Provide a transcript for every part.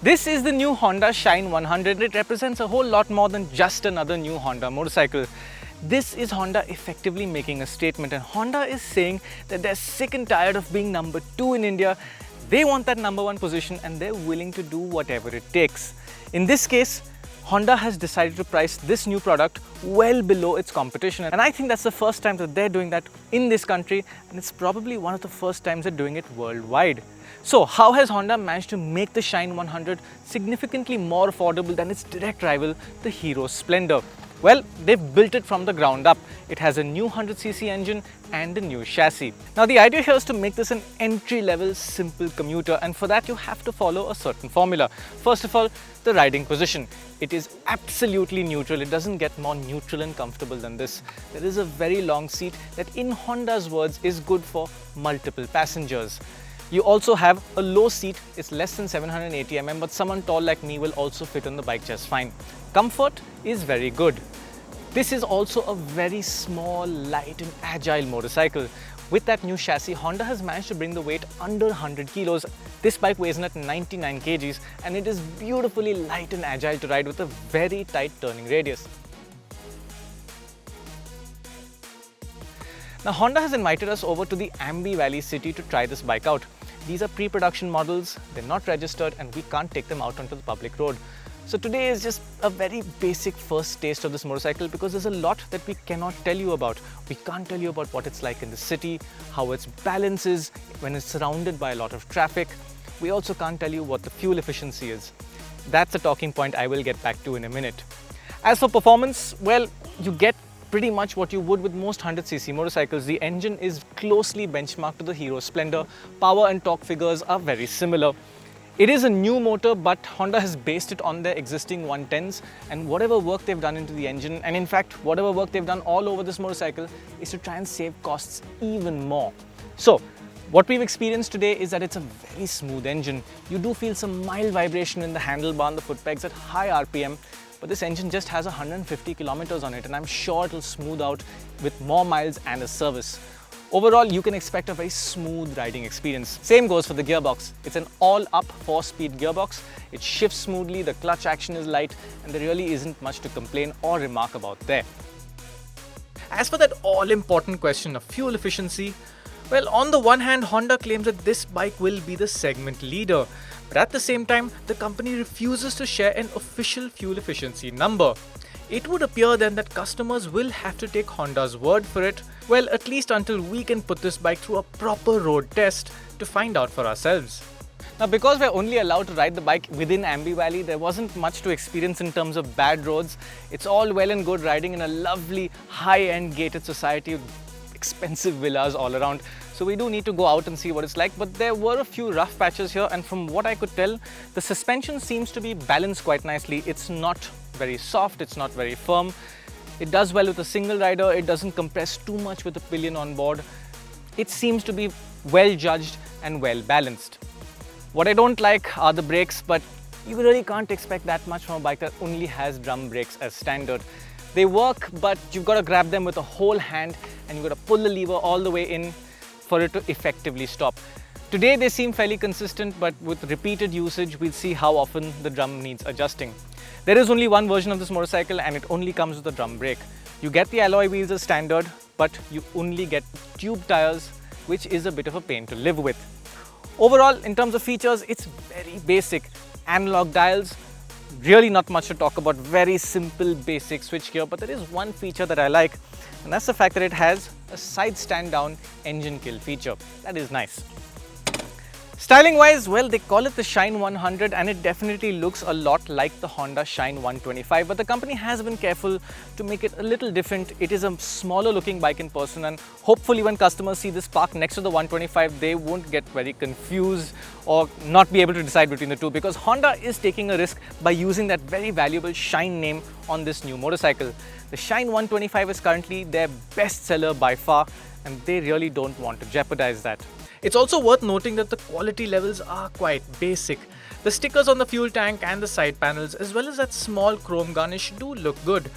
This is the new Honda Shine 100. It represents a whole lot more than just another new Honda motorcycle. This is Honda effectively making a statement, and Honda is saying that they're sick and tired of being number 2 in India. They want that number 1 position and they're willing to do whatever it takes. In this case, Honda has decided to price this new product well below its competition, and I think that's the first time that they're doing that in this country, and it's probably one of the first times they're doing it worldwide. So how has Honda managed to make the Shine 100 significantly more affordable than its direct rival, the Hero Splendor? Well, they've built it from the ground up. It has a new 100cc engine and a new chassis. Now the idea here is to make this an entry-level simple commuter, and for that you have to follow a certain formula. First of all, the riding position. It is absolutely neutral. It doesn't get more neutral and comfortable than this. There is a very long seat that, in Honda's words, is good for multiple passengers. You also have a low seat. It's less than 780 mm, but someone tall like me will also fit on the bike just fine. Comfort is very good. This is also a very small, light and agile motorcycle. With that new chassis, Honda has managed to bring the weight under 100 kilos. This bike weighs in at 99 kgs and it is beautifully light and agile to ride with a very tight turning radius. Now Honda has invited us over to the Ambi Valley city to try this bike out. These are pre-production models, they're not registered and we can't take them out onto the public road. So today is just a very basic first taste of this motorcycle because there's a lot that we cannot tell you about. We can't tell you about what it's like in the city, how its balance is when it's surrounded by a lot of traffic. We also can't tell you what the fuel efficiency is. That's a talking point I will get back to in a minute. As for performance, well, you get pretty much what you would with most 100cc motorcycles. The engine is closely benchmarked to the Hero Splendor. Power and torque figures are very similar. It is a new motor, but Honda has based it on their existing 110s, and whatever work they've done into the engine, and in fact whatever work they've done all over this motorcycle, is to try and save costs even more. So what we've experienced today is that it's a very smooth engine. You do feel some mild vibration in the handlebar and the foot pegs at high RPM, but this engine just has 150 kilometers on it, and I'm sure it'll smooth out with more miles and a service. Overall, you can expect a very smooth riding experience. Same goes for the gearbox. It's an all-up 4-speed gearbox. It shifts smoothly, the clutch action is light, and there really isn't much to complain or remark about there. As for that all-important question of fuel efficiency, well, on the one hand, Honda claims that this bike will be the segment leader, but at the same time, the company refuses to share an official fuel efficiency number. It would appear then that customers will have to take Honda's word for it, well, at least until we can put this bike through a proper road test to find out for ourselves. Now, because we're only allowed to ride the bike within Ambi Valley, there wasn't much to experience in terms of bad roads. It's all well and good riding in a lovely, high-end gated society with expensive villas all around. So we do need to go out and see what it's like, but there were a few rough patches here, and from what I could tell, the suspension seems to be balanced quite nicely. It's not very soft, it's not very firm. It does well with a single rider, it doesn't compress too much with the pillion on board. It seems to be well judged and well balanced. What I don't like are the brakes, but you really can't expect that much from a bike that only has drum brakes as standard. They work, but you've got to grab them with a whole hand and you've got to pull the lever all the way in for it to effectively stop. Today they seem fairly consistent, but with repeated usage we'll see how often the drum needs adjusting. There is only one version of this motorcycle and it only comes with a drum brake. You get the alloy wheels as standard, but you only get tube tires, which is a bit of a pain to live with. Overall, in terms of features, it's very basic. Analog dials, really not much to talk about, very simple basic switchgear, but there is one feature that I like, and that's the fact that it has a side stand down engine kill feature. That is nice. Styling wise, well, they call it the Shine 100 and it definitely looks a lot like the Honda Shine 125, but the company has been careful to make it a little different. It is a smaller looking bike in person, and hopefully when customers see this parked next to the 125, they won't get very confused or not be able to decide between the two, because Honda is taking a risk by using that very valuable Shine name on this new motorcycle. The Shine 125 is currently their best seller by far, and they really don't want to jeopardize that. It's also worth noting that the quality levels are quite basic. The stickers on the fuel tank and the side panels, as well as that small chrome garnish, do look good.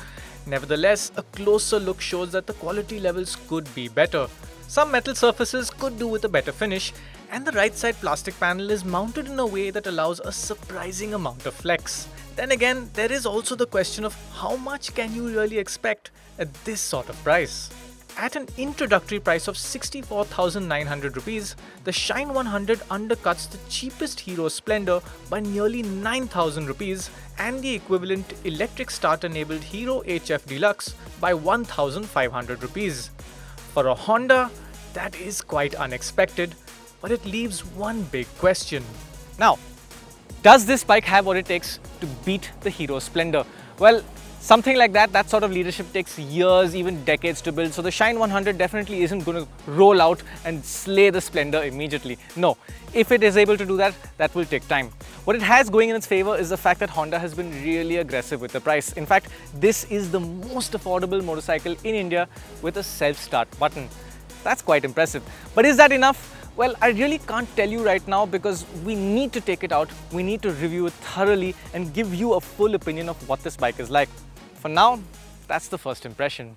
Nevertheless, a closer look shows that the quality levels could be better. Some metal surfaces could do with a better finish, and the right side plastic panel is mounted in a way that allows a surprising amount of flex. Then again, there is also the question of how much can you really expect at this sort of price. At an introductory price of 64,900 rupees, the Shine 100 undercuts the cheapest Hero Splendor by nearly 9,000 rupees and the equivalent electric start-enabled Hero HF Deluxe by 1,500 rupees. For a Honda, that is quite unexpected, but it leaves one big question. Now, does this bike have what it takes to beat the Hero Splendor? Well, something like that sort of leadership takes years, even decades to build. So the Shine 100 definitely isn't going to roll out and slay the Splendor immediately. No, if it is able to do that, that will take time. What it has going in its favor is the fact that Honda has been really aggressive with the price. In fact, this is the most affordable motorcycle in India with a self-start button. That's quite impressive. But is that enough? Well, I really can't tell you right now because we need to take it out, we need to review it thoroughly and give you a full opinion of what this bike is like. For now, that's the first impression.